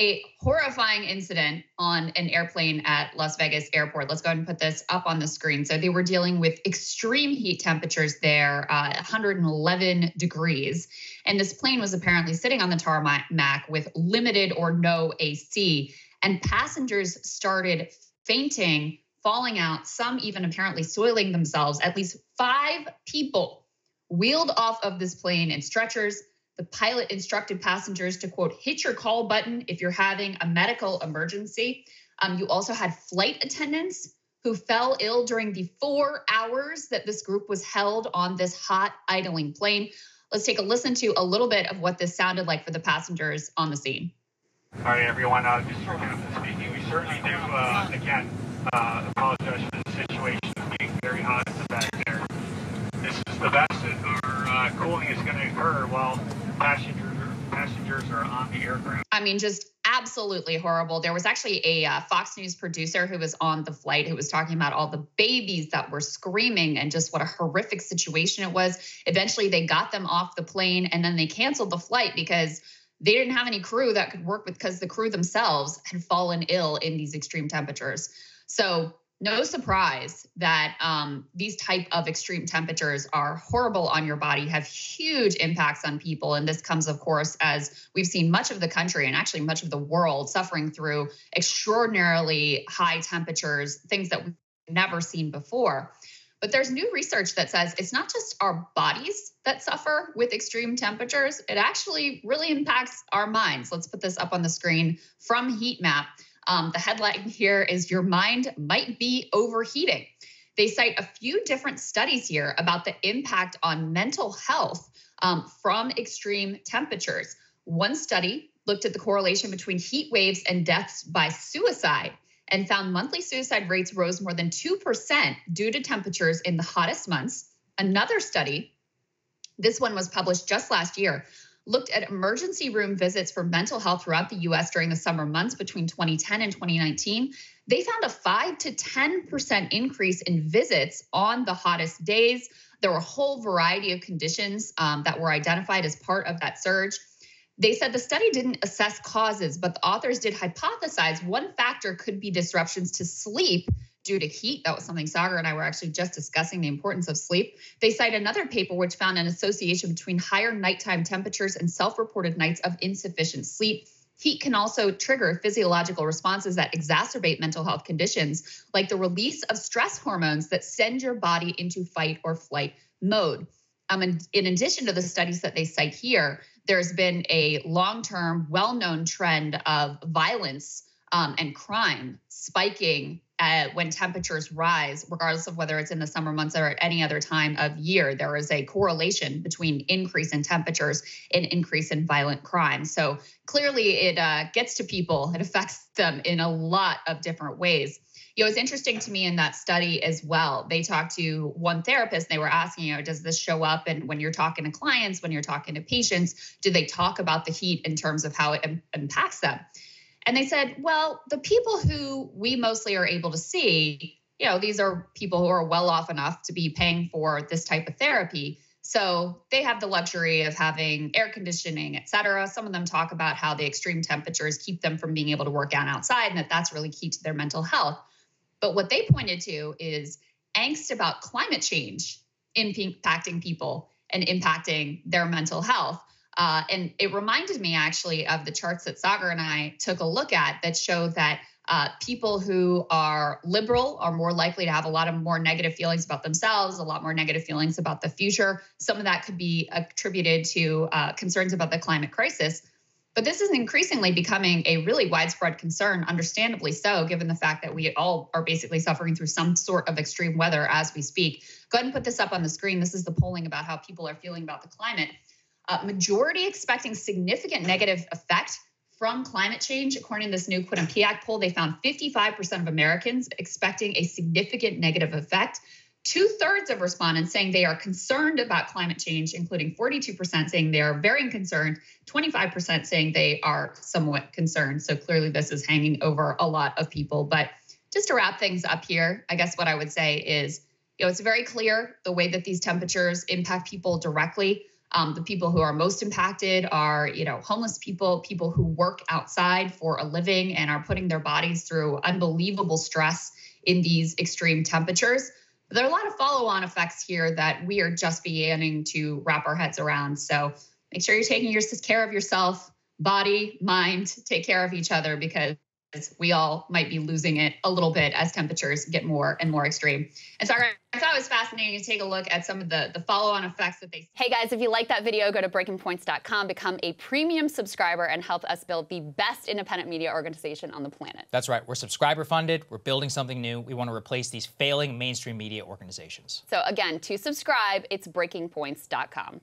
a horrifying incident on an airplane at Las Vegas airport. Let's go ahead and put this up on the screen. So they were dealing with extreme heat temperatures there, 111 degrees. And this plane was apparently sitting on the tarmac with limited or no AC. And passengers started fainting, falling out, some even apparently soiling themselves. At least 5 people wheeled off of this plane in stretchers. The pilot instructed passengers to, quote, hit your call button if you're having a medical emergency. You also had flight attendants who fell ill during the 4 hours that this group was held on this hot idling plane. Let's take a listen to a little bit of what this sounded like for the passengers on the scene. All right, everyone, just for Captain speaking, we certainly do, again, apologize for the situation of being very hot at the back there. This is the best that our cooling is going to occur while passengers are on the aircraft. I mean, just absolutely horrible. There was actually a Fox News producer who was on the flight who was talking about all the babies that were screaming and just what a horrific situation it was. Eventually, they got them off the plane and then they canceled the flight because they didn't have any crew that could work with, because the crew themselves had fallen ill in these extreme temperatures. So no surprise that these type of extreme temperatures are horrible on your body, have huge impacts on people. And this comes, of course, as we've seen much of the country and actually much of the world suffering through extraordinarily high temperatures, things that we've never seen before. But there's new research that says it's not just our bodies that suffer with extreme temperatures. It actually really impacts our minds. Let's put this up on the screen from Heat Map. The headline here is "Your Mind Might Be Overheating." They cite a few different studies here about the impact on mental health from extreme temperatures. One study looked at the correlation between heat waves and deaths by suicide and found monthly suicide rates rose more than 2% due to temperatures in the hottest months. Another study, this one was published just last year, looked at emergency room visits for mental health throughout the U.S. during the summer months between 2010 and 2019. They found a 5 to 10% increase in visits on the hottest days. There were a whole variety of conditions that were identified as part of that surge. They said the study didn't assess causes, but the authors did hypothesize one factor could be disruptions to sleep due to heat. That was something Sagar and I were actually just discussing, the importance of sleep. They cite another paper which found an association between higher nighttime temperatures and self-reported nights of insufficient sleep. Heat can also trigger physiological responses that exacerbate mental health conditions, like the release of stress hormones that send your body into fight or flight mode. In addition to the studies that they cite here, there's been a long-term, well-known trend of violence and crime spiking when temperatures rise, regardless of whether it's in the summer months or at any other time of year. There is a correlation between increase in temperatures and increase in violent crime. So clearly it gets to people. It affects them in a lot of different ways. You know, it's interesting to me in that study as well. They talked to one therapist. They were asking, does this show up? And when you're talking to clients, when you're talking to patients, do they talk about the heat in terms of how it impacts them? And they said, well, the people who we mostly are able to see, these are people who are well off enough to be paying for this type of therapy. So they have the luxury of having air conditioning, et cetera. Some of them talk about how the extreme temperatures keep them from being able to work out outside and that that's really key to their mental health. But what they pointed to is angst about climate change impacting people and impacting their mental health. And it reminded me actually of the charts that Sagar and I took a look at that showed that people who are liberal are more likely to have a lot of more negative feelings about themselves, a lot more negative feelings about the future. Some of that could be attributed to concerns about the climate crisis. But this is increasingly becoming a really widespread concern, understandably so, given the fact that we all are basically suffering through some sort of extreme weather as we speak. Go ahead and put this up on the screen. This is the polling about how people are feeling about the climate. Majority expecting significant negative effect from climate change. According to this new Quinnipiac poll, they found 55% of Americans expecting a significant negative effect. 2/3 of respondents saying they are concerned about climate change, including 42% saying they are very concerned, 25% saying they are somewhat concerned. So clearly this is hanging over a lot of people. But just to wrap things up here, I guess what I would say is, it's very clear the way that these temperatures impact people directly. The people who are most impacted are, homeless people, people who work outside for a living and are putting their bodies through unbelievable stress in these extreme temperatures. But there are a lot of follow-on effects here that we are just beginning to wrap our heads around. So make sure you're taking care of yourself, body, mind, take care of each other, because we all might be losing it a little bit as temperatures get more and more extreme. And so I thought it was fascinating to take a look at some of the follow-on effects that they see. Hey guys, if you like that video, go to breakingpoints.com, become a premium subscriber, and help us build the best independent media organization on the planet. That's right. We're subscriber funded. We're building something new. We want to replace these failing mainstream media organizations. So again, to subscribe, it's breakingpoints.com.